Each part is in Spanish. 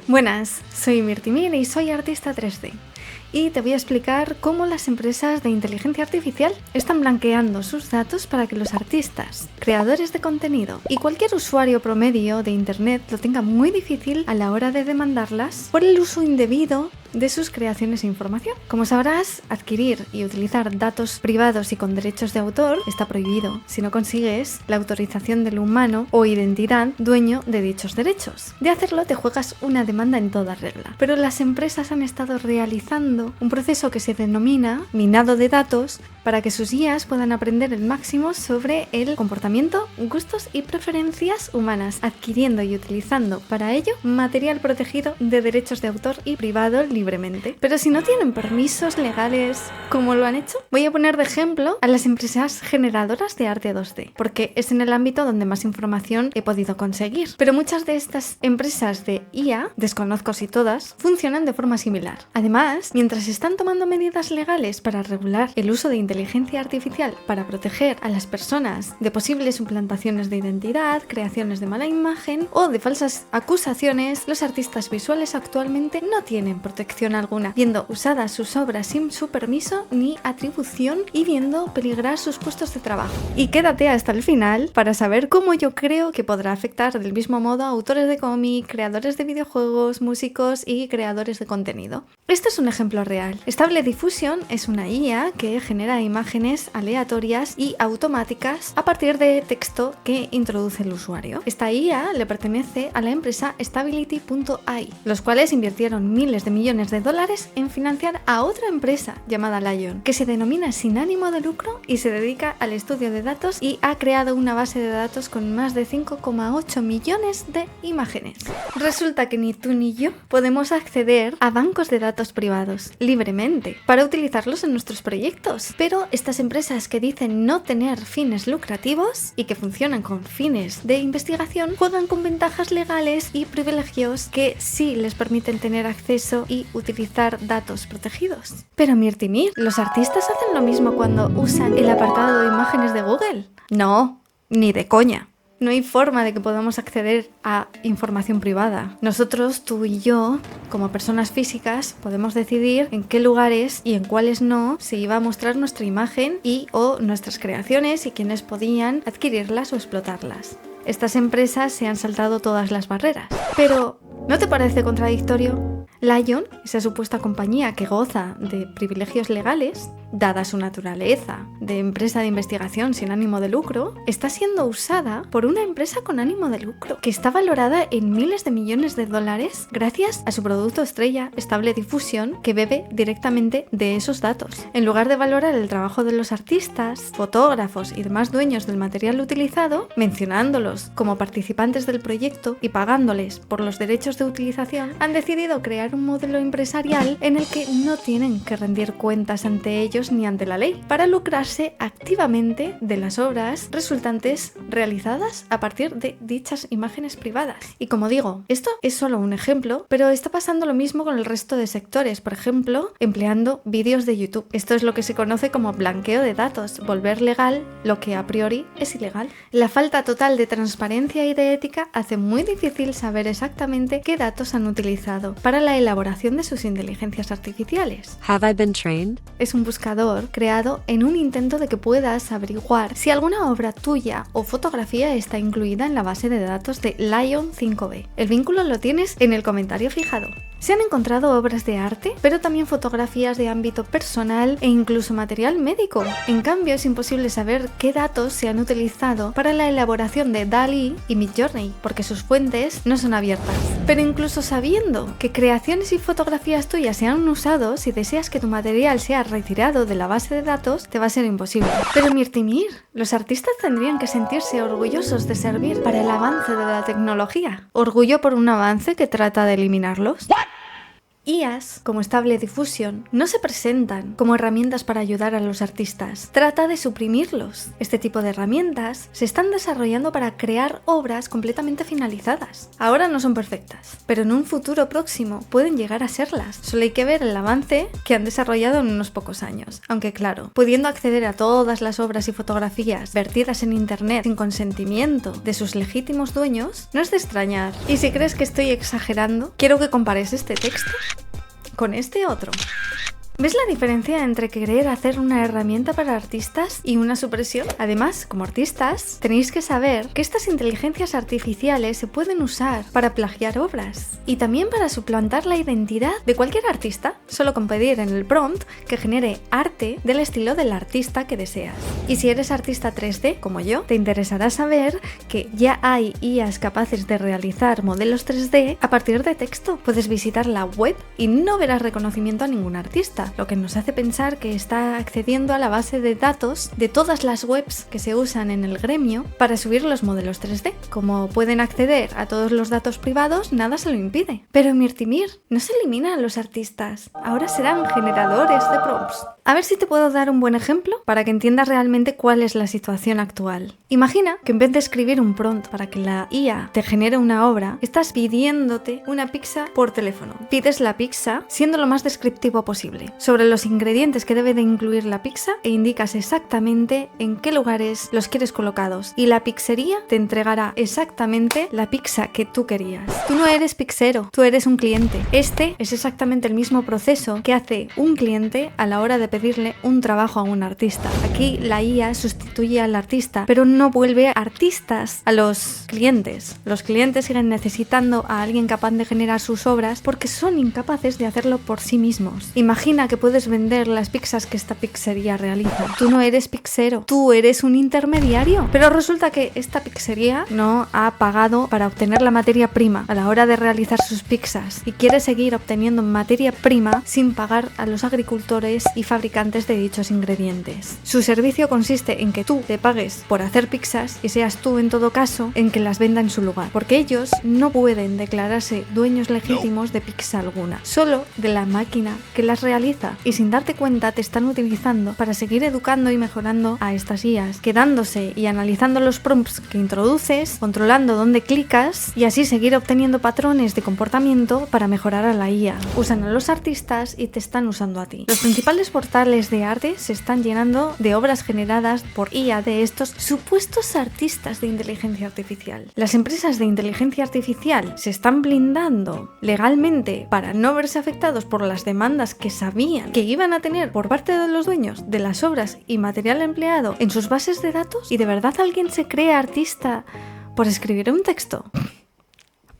Buenas, soy Mirtimir y soy artista 3D. Y te voy a explicar cómo las empresas de inteligencia artificial están blanqueando sus datos para que los artistas, creadores de contenido y cualquier usuario promedio de internet lo tenga muy difícil a la hora de demandarlas por el uso indebido de sus creaciones e información. Como sabrás, adquirir y utilizar datos privados y con derechos de autor está prohibido si no consigues la autorización del humano o identidad dueño de dichos derechos. De hacerlo te juegas una demanda en toda regla. Pero las empresas han estado realizando un proceso que se denomina minado de datos para que sus guías puedan aprender el máximo sobre el comportamiento, gustos y preferencias humanas, adquiriendo y utilizando para ello material protegido de derechos de autor y privado libremente. Pero si no tienen permisos legales, ¿cómo lo han hecho? Voy a poner de ejemplo a las empresas generadoras de arte 2D, porque es en el ámbito donde más información he podido conseguir. Pero muchas de estas empresas de IA, desconozco si todas, funcionan de forma similar. Además, mientras están tomando medidas legales para regular el uso de inteligencia artificial para proteger a las personas de posibles suplantaciones de identidad, creaciones de mala imagen o de falsas acusaciones, los artistas visuales actualmente no tienen protección alguna, viendo usadas sus obras sin su permiso ni atribución y viendo peligrar sus puestos de trabajo. Y quédate hasta el final para saber cómo yo creo que podrá afectar del mismo modo a autores de cómic, creadores de videojuegos, músicos y creadores de contenido. Este es un ejemplo real. Stable Diffusion es una IA que genera imágenes aleatorias y automáticas a partir de texto que introduce el usuario. Esta IA le pertenece a la empresa Stability.ai, los cuales invirtieron miles de millones de dólares en financiar a otra empresa llamada Lion, que se denomina sin ánimo de lucro y se dedica al estudio de datos y ha creado una base de datos con más de 5,8 millones de imágenes. Resulta que ni tú ni yo podemos acceder a bancos de datos privados libremente para utilizarlos en nuestros proyectos, pero estas empresas que dicen no tener fines lucrativos y que funcionan con fines de investigación juegan con ventajas legales y privilegios que sí les permiten tener acceso y utilizar datos protegidos. Pero Mirtimir, ¿los artistas hacen lo mismo cuando usan el apartado de imágenes de Google? No, ni de coña. No hay forma de que podamos acceder a información privada. Nosotros, tú y yo, como personas físicas, podemos decidir en qué lugares y en cuáles no se iba a mostrar nuestra imagen y o nuestras creaciones y quiénes podían adquirirlas o explotarlas. Estas empresas se han saltado todas las barreras. Pero, ¿no te parece contradictorio? Lion, esa supuesta compañía que goza de privilegios legales, dada su naturaleza de empresa de investigación sin ánimo de lucro, está siendo usada por una empresa con ánimo de lucro, que está valorada en miles de millones de dólares gracias a su producto estrella, Stable Diffusion, que bebe directamente de esos datos. En lugar de valorar el trabajo de los artistas, fotógrafos y demás dueños del material utilizado, mencionándolos como participantes del proyecto y pagándoles por los derechos de utilización, han decidido crear un modelo empresarial en el que no tienen que rendir cuentas ante ellos ni ante la ley, para lucrarse activamente de las obras resultantes realizadas a partir de dichas imágenes privadas. Y como digo, esto es solo un ejemplo, pero está pasando lo mismo con el resto de sectores, por ejemplo, empleando vídeos de YouTube. Esto es lo que se conoce como blanqueo de datos, volver legal lo que a priori es ilegal. La falta total de transparencia y de ética hace muy difícil saber exactamente qué datos han utilizado para la elaboración de sus inteligencias artificiales. Have I been trained? Es un buscador creado en un intento de que puedas averiguar si alguna obra tuya o fotografía está incluida en la base de datos de Lion 5B. El vínculo lo tienes en el comentario fijado. Se han encontrado obras de arte, pero también fotografías de ámbito personal e incluso material médico. En cambio, es imposible saber qué datos se han utilizado para la elaboración de DALL-E y Midjourney, porque sus fuentes no son abiertas. Pero incluso sabiendo que creaciones y fotografías tuyas se han usado, si deseas que tu material sea retirado de la base de datos, te va a ser imposible. Pero Mirtimir, los artistas tendrían que sentirse orgullosos de servir para el avance de la tecnología. ¿Orgullo por un avance que trata de eliminarlos? IAs, como Stable Diffusion, no se presentan como herramientas para ayudar a los artistas. Trata de suprimirlos. Este tipo de herramientas se están desarrollando para crear obras completamente finalizadas. Ahora no son perfectas, pero en un futuro próximo pueden llegar a serlas. Solo hay que ver el avance que han desarrollado en unos pocos años. Aunque claro, pudiendo acceder a todas las obras y fotografías vertidas en internet sin consentimiento de sus legítimos dueños, no es de extrañar. Y si crees que estoy exagerando, quiero que compares este texto con este otro. ¿Ves la diferencia entre querer hacer una herramienta para artistas y una supresión? Además, como artistas, tenéis que saber que estas inteligencias artificiales se pueden usar para plagiar obras y también para suplantar la identidad de cualquier artista, solo con pedir en el prompt que genere arte del estilo del artista que deseas. Y si eres artista 3D, como yo, te interesará saber que ya hay IAs capaces de realizar modelos 3D a partir de texto. Puedes visitar la web y no verás reconocimiento a ningún artista, lo que nos hace pensar que está accediendo a la base de datos de todas las webs que se usan en el gremio para subir los modelos 3D. Como pueden acceder a todos los datos privados, nada se lo impide. Pero en Mirtimir no se eliminan a los artistas, ahora serán generadores de prompts. A ver si te puedo dar un buen ejemplo para que entiendas realmente cuál es la situación actual. Imagina que en vez de escribir un prompt para que la IA te genere una obra, estás pidiéndote una pizza por teléfono. Pides la pizza siendo lo más descriptivo posible sobre los ingredientes que debe de incluir la pizza e indicas exactamente en qué lugares los quieres colocados y la pizzería te entregará exactamente la pizza que tú querías. Tú no eres pizzero, tú eres un cliente. Este es exactamente el mismo proceso que hace un cliente a la hora de pedirle un trabajo a un artista. Aquí la IA sustituye al artista, pero no vuelve artistas a los clientes. Los clientes siguen necesitando a alguien capaz de generar sus obras porque son incapaces de hacerlo por sí mismos. Imagina que puedes vender las pizzas que esta pizzería realiza. Tú no eres pizzero, tú eres un intermediario. Pero resulta que esta pizzería no ha pagado para obtener la materia prima a la hora de realizar sus pizzas y quiere seguir obteniendo materia prima sin pagar a los agricultores y fabricantes de dichos ingredientes. Su servicio consiste en que tú te pagues por hacer pizzas y seas tú en todo caso en que las venda en su lugar, porque ellos no pueden declararse dueños legítimos de pizza alguna, solo de la máquina que las realiza, y sin darte cuenta te están utilizando para seguir educando y mejorando a estas IAs, quedándose y analizando los prompts que introduces, controlando dónde clicas y así seguir obteniendo patrones de comportamiento para mejorar a la IA. Usan a los artistas y te están usando a ti. Los principales portales de arte se están llenando de obras generadas por IA de estos supuestos artistas de inteligencia artificial. Las empresas de inteligencia artificial se están blindando legalmente para no verse afectados por las demandas que sabían que iban a tener por parte de los dueños de las obras y material empleado en sus bases de datos. ¿Y de verdad alguien se cree artista por escribir un texto?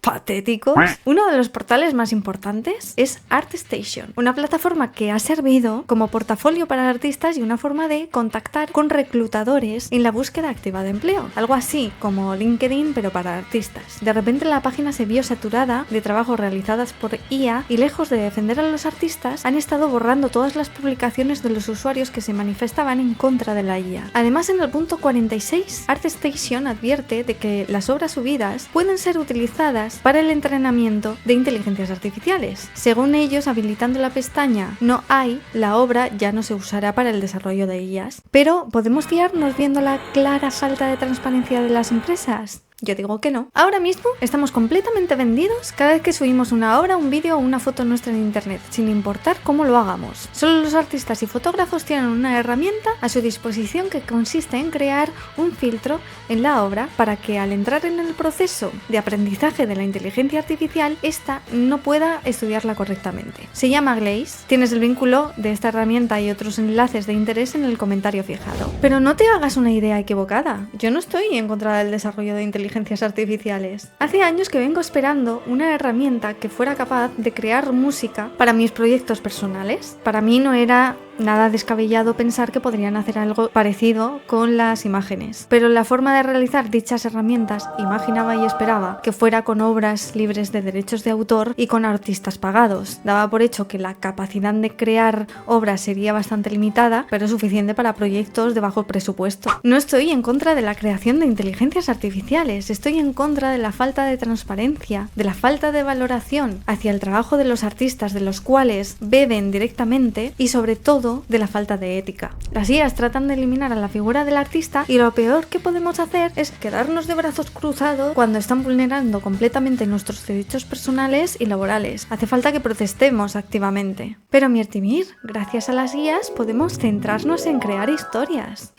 Patéticos. Uno de los portales más importantes es ArtStation, una plataforma que ha servido como portafolio para artistas y una forma de contactar con reclutadores en la búsqueda activa de empleo, algo así como LinkedIn pero para artistas. De repente la página se vio saturada de trabajos realizados por IA y lejos de defender a los artistas han estado borrando todas las publicaciones de los usuarios que se manifestaban en contra de la IA. Además, en el punto 46, ArtStation advierte de que las obras subidas pueden ser utilizadas para el entrenamiento de inteligencias artificiales. Según ellos, habilitando la pestaña "No hay", la obra ya no se usará para el desarrollo de IAs. Pero, ¿podemos fiarnos viendo la clara falta de transparencia de las empresas? Yo digo que no. Ahora mismo estamos completamente vendidos cada vez que subimos una obra, un vídeo o una foto nuestra en internet, sin importar cómo lo hagamos. Solo los artistas y fotógrafos tienen una herramienta a su disposición que consiste en crear un filtro en la obra para que al entrar en el proceso de aprendizaje de la inteligencia artificial, esta no pueda estudiarla correctamente. Se llama Glaze. Tienes el vínculo de esta herramienta y otros enlaces de interés en el comentario fijado. Pero no te hagas una idea equivocada. Yo no estoy en contra del desarrollo de inteligencias artificiales. Hace años que vengo esperando una herramienta que fuera capaz de crear música para mis proyectos personales. Para mí no era nada descabellado pensar que podrían hacer algo parecido con las imágenes. Pero la forma de realizar dichas herramientas imaginaba y esperaba que fuera con obras libres de derechos de autor y con artistas pagados. Daba por hecho que la capacidad de crear obras sería bastante limitada, pero suficiente para proyectos de bajo presupuesto. No estoy en contra de la creación de inteligencias artificiales, estoy en contra de la falta de transparencia, de la falta de valoración hacia el trabajo de los artistas, de los cuales beben directamente, y sobre todo de la falta de ética. Las IAs tratan de eliminar a la figura del artista y lo peor que podemos hacer es quedarnos de brazos cruzados cuando están vulnerando completamente nuestros derechos personales y laborales. Hace falta que protestemos activamente. Pero Mirtimir, gracias a las IAs podemos centrarnos en crear historias.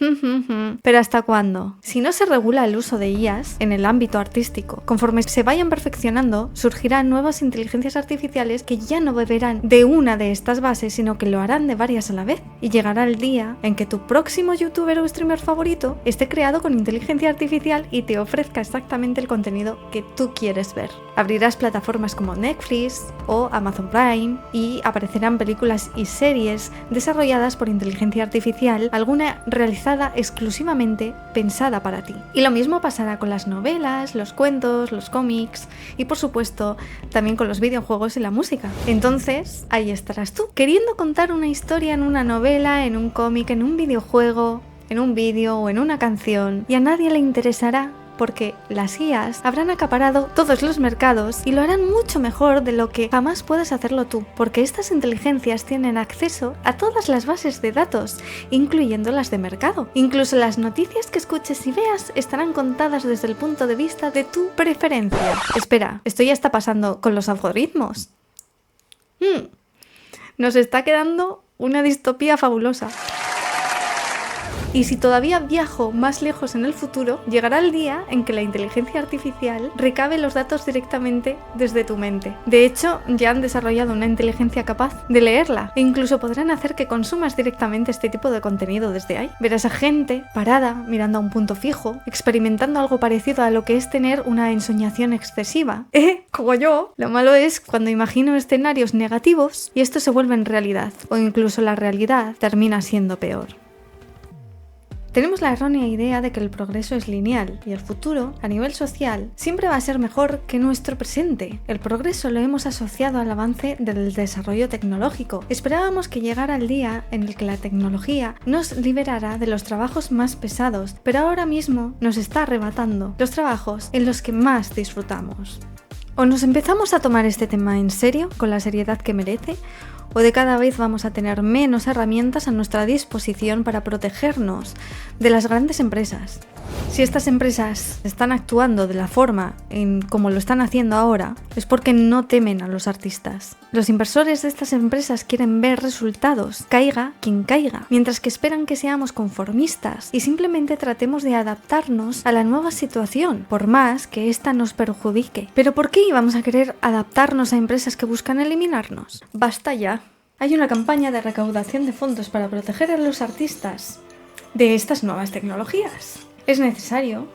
¿Pero hasta cuándo? Si no se regula el uso de IAs en el ámbito artístico, conforme se vayan perfeccionando, surgirán nuevas inteligencias artificiales que ya no beberán de una de estas bases, sino que lo harán de varias a la vez. Y llegará el día en que tu próximo youtuber o streamer favorito esté creado con inteligencia artificial y te ofrezca exactamente el contenido que tú quieres ver. Abrirás plataformas como Netflix o Amazon Prime y aparecerán películas y series desarrolladas por inteligencia artificial, alguna realizada exclusivamente pensada para ti. Y lo mismo pasará con las novelas, los cuentos, los cómics y por supuesto también con los videojuegos y la música. Entonces, ahí estarás tú, queriendo contar una historia en una novela, en un cómic, en un videojuego, en un vídeo o en una canción, y a nadie le interesará porque las IAs habrán acaparado todos los mercados y lo harán mucho mejor de lo que jamás puedes hacerlo tú, porque estas inteligencias tienen acceso a todas las bases de datos, incluyendo las de mercado. Incluso las noticias que escuches y veas estarán contadas desde el punto de vista de tu preferencia. Espera, esto ya está pasando con los algoritmos. Nos está quedando una distopía fabulosa. Y si todavía viajo más lejos en el futuro, llegará el día en que la inteligencia artificial recabe los datos directamente desde tu mente. De hecho, ya han desarrollado una inteligencia capaz de leerla e incluso podrán hacer que consumas directamente este tipo de contenido desde ahí. Verás a gente parada, mirando a un punto fijo, experimentando algo parecido a lo que es tener una ensoñación excesiva. Como yo. Lo malo es cuando imagino escenarios negativos y estos se vuelven realidad, o incluso la realidad termina siendo peor. Tenemos la errónea idea de que el progreso es lineal y el futuro, a nivel social, siempre va a ser mejor que nuestro presente. El progreso lo hemos asociado al avance del desarrollo tecnológico. Esperábamos que llegara el día en el que la tecnología nos liberara de los trabajos más pesados, pero ahora mismo nos está arrebatando los trabajos en los que más disfrutamos. O nos empezamos a tomar este tema en serio, con la seriedad que merece, o de cada vez vamos a tener menos herramientas a nuestra disposición para protegernos de las grandes empresas. Si estas empresas están actuando de la forma en como lo están haciendo ahora, es porque no temen a los artistas. Los inversores de estas empresas quieren ver resultados, caiga quien caiga, mientras que esperan que seamos conformistas y simplemente tratemos de adaptarnos a la nueva situación, por más que ésta nos perjudique. ¿Pero por qué íbamos a querer adaptarnos a empresas que buscan eliminarnos? ¡Basta ya! Hay una campaña de recaudación de fondos para proteger a los artistas de estas nuevas tecnologías. Es necesario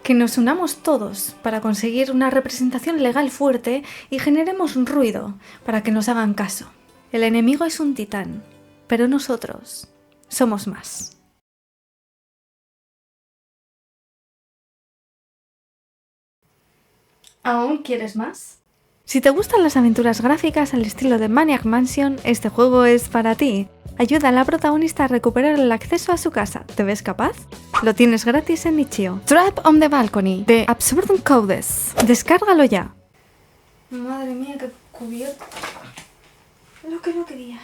que nos unamos todos para conseguir una representación legal fuerte y generemos un ruido para que nos hagan caso. El enemigo es un titán, pero nosotros somos más. ¿Aún quieres más? Si te gustan las aventuras gráficas al estilo de Maniac Mansion, este juego es para ti. Ayuda a la protagonista a recuperar el acceso a su casa. ¿Te ves capaz? Lo tienes gratis en Itch.io. Trap on the Balcony, de Absurdum Codes. Descárgalo ya. Madre mía, qué cubierto. Lo que no quería.